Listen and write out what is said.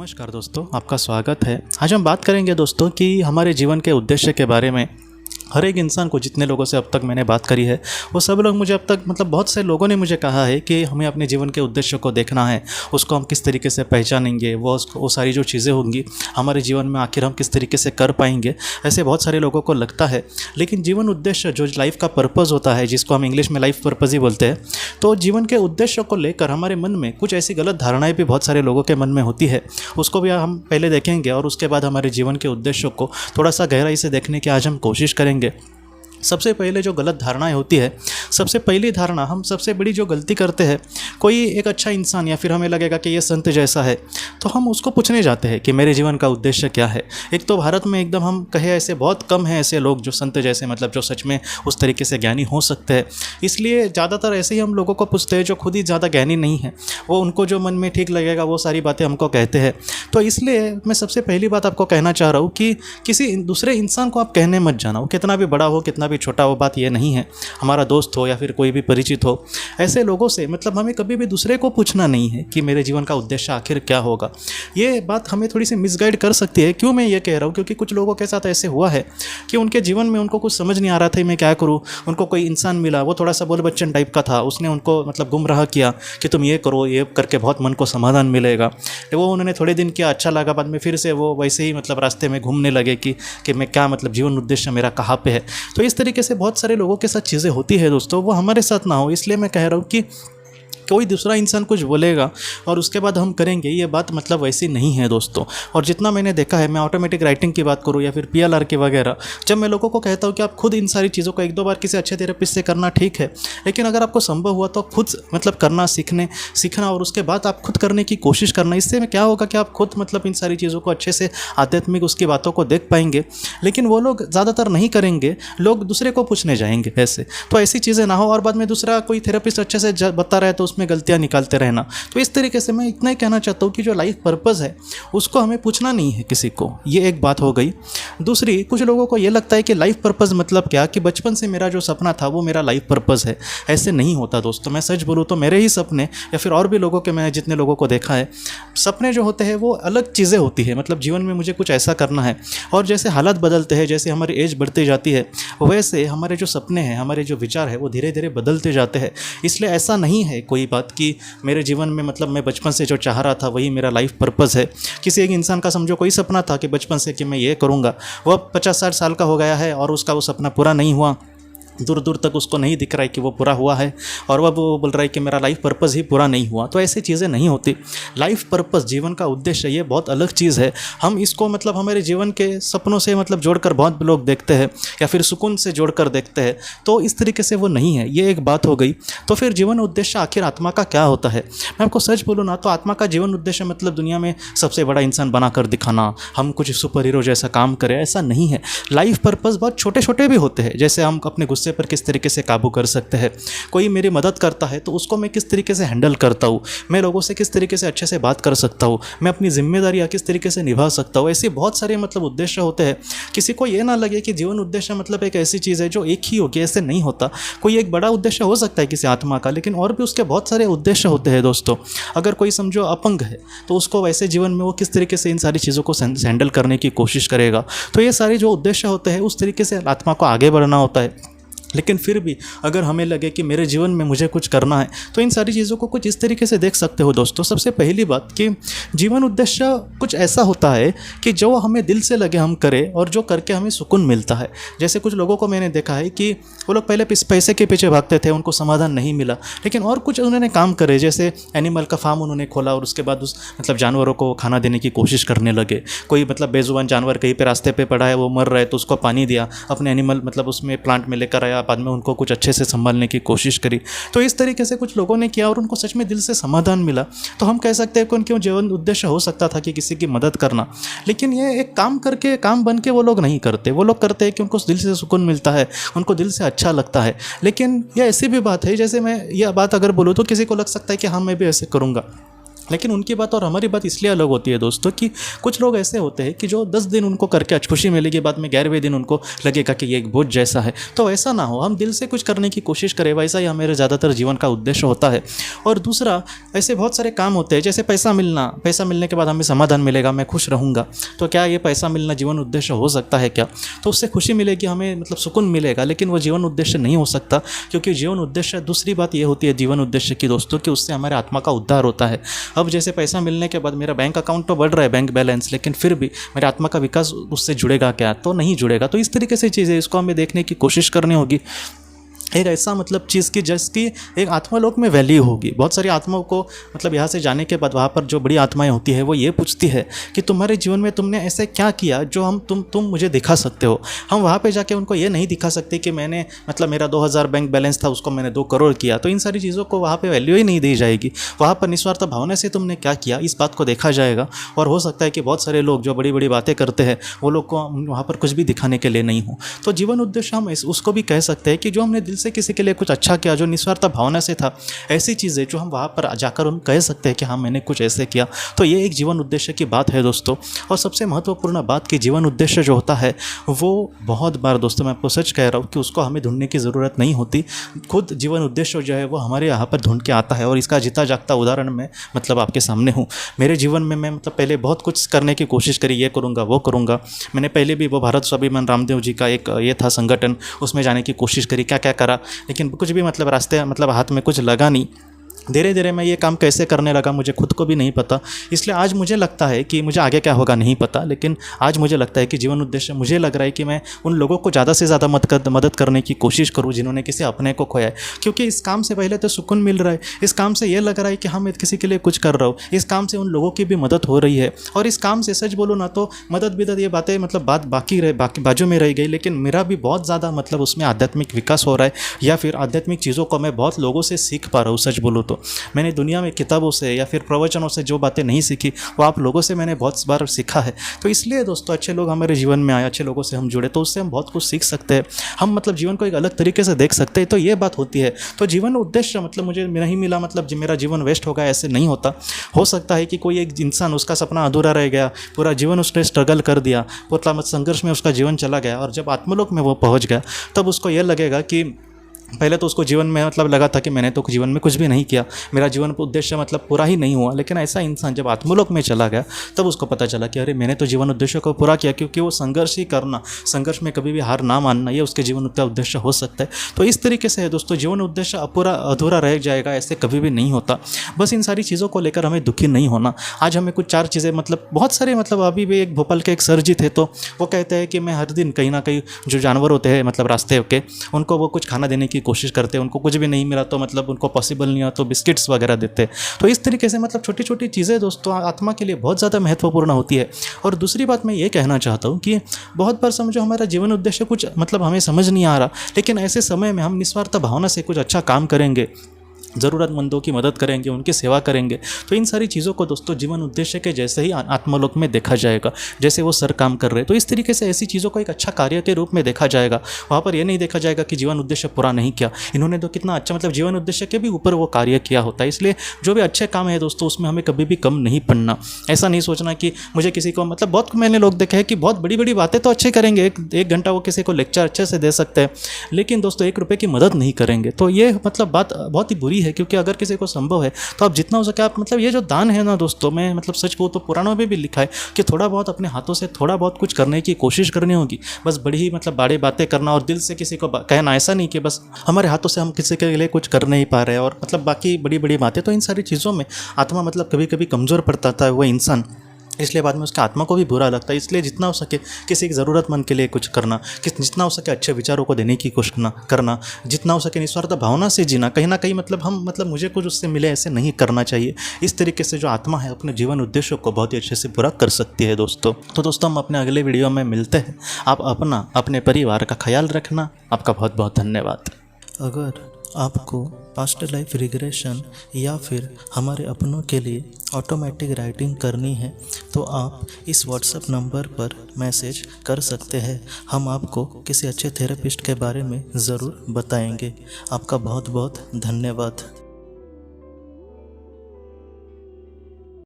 नमस्कार दोस्तों, आपका स्वागत है। आज हम बात करेंगे दोस्तों कि हमारे जीवन के उद्देश्य के बारे में। हर एक इंसान को, जितने लोगों से अब तक मैंने बात करी है, वो सब लोग मुझे अब तक बहुत से लोगों ने मुझे कहा है कि हमें अपने जीवन के उद्देश्य को देखना है, उसको हम किस तरीके से पहचानेंगे, वो सारी जो चीज़ें होंगी हमारे जीवन में आखिर हम किस तरीके से कर पाएंगे, ऐसे बहुत सारे लोगों को लगता है। लेकिन जीवन उद्देश्य जो लाइफ का पर्पज़ होता है, जिसको हम इंग्लिश में लाइफ पर्पज़ ही बोलते हैं, तो जीवन के उद्देश्य को लेकर हमारे मन में कुछ ऐसी गलत धारणाएं भी बहुत सारे लोगों के मन में होती है। उसको भी हम पहले देखेंगे और उसके बाद हमारे जीवन के उद्देश्य को थोड़ा सा गहराई से देखने की आज हम कोशिश करेंगे। सबसे पहले जो गलत धारणाएं होती है, सबसे पहली धारणा, हम सबसे बड़ी जो गलती करते हैं, कोई एक अच्छा इंसान या फिर हमें लगेगा कि ये संत जैसा है, तो हम उसको पूछने जाते हैं कि मेरे जीवन का उद्देश्य क्या है। एक तो भारत में एकदम हम कहे ऐसे बहुत कम हैं ऐसे लोग जो संत जैसे, जो सच में उस तरीके से ज्ञानी हो सकते हैं। इसलिए ज़्यादातर ऐसे ही हम लोगों को पूछते हैं जो खुद ही ज़्यादा ज्ञानी नहीं है, वो उनको जो मन में ठीक लगेगा वो सारी बातें हमको कहते हैं। तो इसलिए मैं सबसे पहली बात आपको कहना चाह रहा हूँ कि किसी दूसरे इंसान को आप कहने मत जाना, वो कितना भी बड़ा हो, कितना भी छोटा हो, बात ये नहीं है। हमारा दोस्त हो या फिर कोई भी परिचित हो, ऐसे लोगों से हमें कभी भी दूसरे को पूछना नहीं है कि मेरे जीवन का उद्देश्य आखिर क्या होगा। ये बात हमें थोड़ी सी मिसगाइड कर सकती है। क्यों मैं ये कह रहा हूँ? क्योंकि कुछ लोगों के साथ ऐसे हुआ है कि उनके जीवन में उनको कुछ समझ नहीं आ रहा था मैं क्या करूँ। उनको कोई इंसान मिला, वो थोड़ा सा बोल बच्चन टाइप का था, उसने उनको गुमराह किया कि तुम ये करो, ये करके बहुत मन को समाधान मिलेगा। वो उन्होंने थोड़े दिन किया, अच्छा लगा, बाद में फिर से वो वैसे ही रास्ते में घूमने लगे कि मैं क्या जीवन उद्देश्य मेरा कहाँ पे है। तो इस तरीके से बहुत सारे लोगों के साथ चीज़ें होती है दोस्तों, वो हमारे साथ ना हो। इसलिए मैं कह रहा हूँ कि कोई दूसरा इंसान कुछ बोलेगा और उसके बाद हम करेंगे, ये बात वैसी नहीं है दोस्तों। और जितना मैंने देखा है, मैं ऑटोमेटिक राइटिंग की बात करूँ या फिर PLR की वगैरह, जब मैं लोगों को कहता हूँ कि आप खुद इन सारी चीज़ों को एक दो बार किसी अच्छे थेरेपिस्ट से करना ठीक है, लेकिन अगर आपको संभव हुआ तो खुद करना सीखना और उसके बाद आप खुद करने की कोशिश करना। इससे क्या होगा कि आप खुद इन सारी चीज़ों को अच्छे से आध्यात्मिक उसकी बातों को देख पाएंगे। लेकिन वो लोग ज़्यादातर नहीं करेंगे, लोग दूसरे को पूछने जाएंगे ऐसे। तो ऐसी चीज़ें ना हो और बाद में दूसरा कोई थेरेपिस्ट अच्छे से बता रहा है तो में गलतियां निकालते रहना। तो इस तरीके से मैं इतना ही कहना चाहता हूँ कि जो लाइफ पर्पस है उसको हमें पूछना नहीं है किसी को। ये एक बात हो गई। दूसरी, कुछ लोगों को ये लगता है कि लाइफ पर्पस क्या, कि बचपन से मेरा जो सपना था वो मेरा लाइफ पर्पस है। ऐसे नहीं होता दोस्तों। मैं सच बोलूँ तो मेरे ही सपने या फिर और भी लोगों के, मैंने जितने लोगों को देखा है, सपने जो होते हैं वो अलग चीज़ें होती है। जीवन में मुझे कुछ ऐसा करना है, और जैसे हालात बदलते हैं, जैसे हमारी एज बढ़ती जाती है, वैसे हमारे जो सपने हैं, हमारे जो विचार है, वो धीरे धीरे बदलते जाते हैं। इसलिए ऐसा नहीं है कोई बात कि मेरे जीवन में मैं बचपन से जो चाह रहा था वही मेरा लाइफ पर्पस है। किसी एक इंसान का समझो कोई सपना था कि बचपन से कि मैं ये करूँगा, वो 50-60 साल का हो गया है और उसका वो सपना पूरा नहीं हुआ, दूर दूर तक उसको नहीं दिख रहा है कि वो पूरा हुआ है, और वह वो बोल रहा है कि मेरा लाइफ पर्पस ही पूरा नहीं हुआ। तो ऐसी चीज़ें नहीं होती। लाइफ पर्पस, जीवन का उद्देश्य, ये बहुत अलग चीज़ है। हम इसको हमारे जीवन के सपनों से जोड़कर बहुत लोग देखते हैं या फिर सुकून से जोड़कर देखते हैं। तो इस तरीके से वो नहीं है। ये एक बात हो गई। तो फिर जीवन उद्देश्य आखिर आत्मा का क्या होता है? मैं आपको सच बोलूँ ना, तो आत्मा का जीवन उद्देश्य दुनिया में सबसे बड़ा इंसान बनाकर दिखाना, हम कुछ सुपर हीरो जैसा काम करें, ऐसा नहीं है। लाइफ पर्पस बहुत छोटे छोटे भी होते हैं। जैसे हम अपने गुस्से पर किस तरीके से काबू कर सकते हैं, कोई मेरी मदद करता है तो उसको मैं किस तरीके से हैंडल करता हूँ, मैं लोगों से किस तरीके से अच्छे से बात कर सकता हूँ, मैं अपनी जिम्मेदारियाँ किस तरीके से निभा सकता हूँ। ऐसे बहुत सारे उद्देश्य होते हैं। किसी को ये ना लगे कि जीवन उद्देश्य एक ऐसी चीज़ है जो एक ही होगी, ऐसे नहीं होता। कोई एक बड़ा उद्देश्य हो सकता है किसी आत्मा का, लेकिन और भी उसके बहुत सारे उद्देश्य होते हैं दोस्तों। अगर कोई समझो अपंग है तो उसको वैसे जीवन में वो किस तरीके से इन सारी चीज़ों को हैंडल करने की कोशिश करेगा। तो ये सारे जो उद्देश्य होते हैं, उस तरीके से आत्मा को आगे बढ़ना होता है। लेकिन फिर भी अगर हमें लगे कि मेरे जीवन में मुझे कुछ करना है, तो इन सारी चीज़ों को कुछ इस तरीके से देख सकते हो दोस्तों। सबसे पहली बात कि जीवन उद्देश्य कुछ ऐसा होता है कि जो हमें दिल से लगे हम करें और जो करके हमें सुकून मिलता है। जैसे कुछ लोगों को मैंने देखा है कि वो लोग पहले पैसे के पीछे भागते थे, उनको समाधान नहीं मिला, लेकिन और कुछ उन्होंने काम करे। जैसे एनिमल का फार्म उन्होंने खोला और उसके बाद उस जानवरों को खाना देने की कोशिश करने लगे। कोई बेजुबान जानवर कहीं पे रास्ते पे पड़ा है, वो मर रहा है, तो उसको पानी दिया, अपने एनिमल उसमें प्लांट में लेकर आया, बाद में उनको कुछ अच्छे से संभालने की कोशिश करी। तो इस तरीके से कुछ लोगों ने किया और उनको सच में दिल से समाधान मिला। तो हम कह सकते हैं कि उनके जीवन उद्देश्य हो सकता था कि किसी की मदद करना, लेकिन ये एक काम करके, काम बन के वो लोग नहीं करते। वो लोग करते हैं कि उनको दिल से सुकून मिलता है, उनको दिल से अच्छा लगता है। लेकिन यह ऐसी भी बात है, जैसे मैं यह बात अगर बोलूँ तो किसी को लग सकता है कि हाँ मैं भी ऐसे करूँगा, लेकिन उनकी बात और हमारी बात इसलिए अलग होती है दोस्तों कि कुछ लोग ऐसे होते हैं कि जो 10 दिन उनको करके आज खुशी मिलेगी, बाद में 11वें दिन उनको लगेगा कि ये एक बोझ जैसा है। तो ऐसा ना हो, हम दिल से कुछ करने की कोशिश करें, वैसा ही हमारे ज़्यादातर जीवन का उद्देश्य होता है। और दूसरा, ऐसे बहुत सारे काम होते हैं, जैसे पैसा मिलना, पैसा मिलने के बाद हमें समाधान मिलेगा, मैं खुश रहूँगा। तो क्या ये पैसा मिलना जीवन उद्देश्य हो सकता है क्या? तो उससे खुशी मिलेगी, हमें मतलब सुकून मिलेगा, लेकिन वो जीवन उद्देश्य नहीं हो सकता, क्योंकि जीवन उद्देश्य, दूसरी बात ये होती है जीवन उद्देश्य की दोस्तों कि उससे हमारे आत्मा का उद्धार होता है। अब जैसे पैसा मिलने के बाद मेरा बैंक अकाउंट तो बढ़ रहा है, बैंक बैलेंस, लेकिन फिर भी मेरे आत्मा का विकास उससे जुड़ेगा क्या? तो नहीं जुड़ेगा। तो इस तरीके से चीज़ है, इसको हमें देखने की कोशिश करनी होगी। एक ऐसा मतलब चीज़ की जिसकी एक आत्मालोक में वैल्यू होगी। बहुत सारी आत्माओं को मतलब यहाँ से जाने के बाद वहाँ पर जो बड़ी आत्माएं होती है वो ये पूछती है कि तुम्हारे जीवन में तुमने ऐसे क्या किया जो हम तुम मुझे दिखा सकते हो। हम वहाँ पे जाके उनको ये नहीं दिखा सकते कि मैंने मतलब मेरा 2000 बैंक बैलेंस था, उसको मैंने 2 करोड़ किया। तो इन सारी चीज़ों को वहाँ पर वैल्यू ही नहीं दी जाएगी। वहाँ पर निस्वार्थ भावना से तुमने क्या किया, इस बात को देखा जाएगा। और हो सकता है कि बहुत सारे लोग जो बड़ी बड़ी बातें करते हैं वो लोग को वहाँ पर कुछ भी दिखाने के लिए नहीं हो। तो जीवन उद्देश्य हम उसको भी कह सकते हैं कि जो हमने दिल से किसी के लिए कुछ अच्छा किया, जो निस्वार्थ भावना से था, ऐसी चीज़ें जो हम वहाँ पर जाकर हम कह सकते हैं कि हाँ मैंने कुछ ऐसे किया। तो ये एक जीवन उद्देश्य की बात है दोस्तों। और सबसे महत्वपूर्ण बात कि जीवन उद्देश्य जो होता है वो बहुत बार दोस्तों, मैं आपको सच कह रहा हूँ कि उसको हमें ढूंढने की ज़रूरत नहीं होती। खुद जीवन उद्देश्य जो है वो हमारे यहाँ पर ढूंढ के आता है। और इसका जीता जागता उदाहरण मैं मतलब आपके सामने हूँ। मेरे जीवन में मैं मतलब पहले बहुत कुछ करने की कोशिश करी, ये करूँगा वो करूँगा। मैंने पहले भी वो भारत स्वाभिमान रामदेव जी का एक ये था संगठन, उसमें जाने की कोशिश करी, क्या क्या करा, लेकिन कुछ भी मतलब रास्ते मतलब हाथ में कुछ लगा नहीं। धीरे धीरे मैं ये काम कैसे करने लगा मुझे खुद को भी नहीं पता। इसलिए आज मुझे लगता है कि मुझे आगे क्या होगा नहीं पता, लेकिन आज मुझे लगता है कि जीवन उद्देश्य मुझे लग रहा है कि मैं उन लोगों को ज़्यादा से ज़्यादा मदद करने की कोशिश करूँ जिन्होंने किसी अपने को खोया है। क्योंकि इस काम से पहले तो सुकून मिल रहा है, इस काम से ये लग रहा है कि हाँ मैं किसी के लिए कुछ कर रहा हूँ, इस काम से उन लोगों की भी मदद हो रही है। और इस काम से सच बोलो ना तो मदद ये बातें मतलब बात बाकी बाजू में रह गई, लेकिन मेरा भी बहुत ज़्यादा मतलब उसमें आध्यात्मिक विकास हो रहा है, या फिर आध्यात्मिक चीज़ों को मैं बहुत लोगों से सीख पा रहा हूँ। सच बोलो तो मैंने दुनिया में किताबों से या फिर प्रवचनों से जो बातें नहीं सीखी वो आप लोगों से मैंने बहुत बार सीखा है। तो इसलिए दोस्तों अच्छे लोग हमारे जीवन में आए, अच्छे लोगों से हम जुड़े, तो उससे हम बहुत कुछ सीख सकते हैं। हम मतलब जीवन को एक अलग तरीके से देख सकते हैं। तो ये बात होती है। तो जीवन उद्देश्य मतलब मुझे नहीं मिला मतलब मेरा जीवन वेस्ट होगा, ऐसे नहीं होता। हो सकता है कि कोई एक इंसान उसका सपना अधूरा रह गया, पूरा जीवन उसने स्ट्रगल कर दिया, पूरा संघर्ष में उसका जीवन चला गया, और जब आत्मलोक में वो पहुँच गया तब उसको ये लगेगा कि पहले तो उसको जीवन में मतलब लगा था कि मैंने तो जीवन में कुछ भी नहीं किया, मेरा जीवन उद्देश्य मतलब पूरा ही नहीं हुआ। लेकिन ऐसा इंसान जब आत्मलोक में चला गया तब उसको पता चला कि अरे मैंने तो जीवन उद्देश्य को पूरा किया, क्योंकि वो संघर्ष ही करना, संघर्ष में कभी भी हार ना मानना, ये उसके जीवन का उद्देश्य हो सकता है। तो इस तरीके से है दोस्तों, जीवन उद्देश्य अधूरा रह जाएगा ऐसे कभी भी नहीं होता। बस इन सारी चीज़ों को लेकर हमें दुखी नहीं होना। आज हमें कुछ 4 चीज़ें मतलब बहुत सारे मतलब अभी भी एक भोपाल के एक सर जी थे, तो वो कहते हैं कि मैं हर दिन कहीं ना कहीं जो जानवर होते हैं मतलब रास्ते के, उनको वो कुछ खाना देने की कोशिश करते हैं। उनको कुछ भी नहीं मिला तो मतलब उनको पॉसिबल नहीं हुआ तो बिस्किट्स वगैरह देते। तो इस तरीके से मतलब छोटी छोटी चीज़ें दोस्तों आत्मा के लिए बहुत ज़्यादा महत्वपूर्ण होती है। और दूसरी बात मैं ये कहना चाहता हूँ कि बहुत बार समझो हमारा जीवन उद्देश्य कुछ मतलब हमें समझ नहीं आ रहा, लेकिन ऐसे समय में हम निस्वार्थ भावना से कुछ अच्छा काम करेंगे, ज़रूरतमंदों की मदद करेंगे, उनकी सेवा करेंगे, तो इन सारी चीज़ों को दोस्तों जीवन उद्देश्य के जैसे ही आत्मलोक में देखा जाएगा। जैसे वो सर काम कर रहे हैं तो इस तरीके से ऐसी चीज़ों को एक अच्छा कार्य के रूप में देखा जाएगा। वहाँ पर यह नहीं देखा जाएगा कि जीवन उद्देश्य पूरा नहीं किया, इन्होंने तो कितना अच्छा मतलब जीवन उद्देश्य के भी ऊपर वो कार्य किया होता है। इसलिए जो भी अच्छे काम है दोस्तों उसमें हमें कभी भी कम नहीं पड़ना। ऐसा नहीं सोचना कि मुझे किसी को मतलब बहुत मैंने लोग देखे हैं कि बहुत बड़ी बड़ी बातें तो अच्छे करेंगे, एक घंटा वो किसी को लेक्चर अच्छे से दे सकते हैं, लेकिन दोस्तों 1 रुपये की मदद नहीं करेंगे। तो ये मतलब बात बहुत ही बुरी है, क्योंकि अगर किसी को संभव है तो आप जितना हो सके आप मतलब ये जो दान है ना दोस्तों, मैं मतलब सच कहूँ तो पुराणों में भी लिखा है कि थोड़ा बहुत अपने हाथों से थोड़ा बहुत कुछ करने की कोशिश करनी होगी। बस बड़ी ही मतलब बड़ी बातें करना और दिल से किसी को कहना, ऐसा नहीं कि बस हमारे हाथों से हम किसी के लिए कुछ कर नहीं पा रहे और मतलब बाकी बड़ी बड़ी बातें। तो इन सारी चीज़ों में आत्मा मतलब कभी कभी कमज़ोर पड़ता था वो इंसान, इसलिए बाद में उसके आत्मा को भी बुरा लगता है। इसलिए जितना हो सके किसी एक ज़रूरतमंद के लिए कुछ करना, जितना हो सके अच्छे विचारों को देने की कोशिश करना, जितना हो सके निस्वार्थ भावना से जीना। कहीं ना कहीं मतलब हम मतलब मुझे कुछ उससे मिले ऐसे नहीं करना चाहिए। इस तरीके से जो आत्मा है अपने जीवन उद्देश्यों को बहुत ही अच्छे से पूरा कर सकती है दोस्तों। तो दोस्तों हम अपने अगले वीडियो में मिलते हैं। आप अपने परिवार का ख्याल रखना। आपका बहुत बहुत धन्यवाद। अगर आपको पास्ट लाइफ रिग्रेशन या फिर हमारे अपनों के लिए ऑटोमेटिक राइटिंग करनी है तो आप इस व्हाट्सएप नंबर पर मैसेज कर सकते हैं। हम आपको किसी अच्छे थेरेपिस्ट के बारे में ज़रूर बताएंगे। आपका बहुत बहुत धन्यवाद।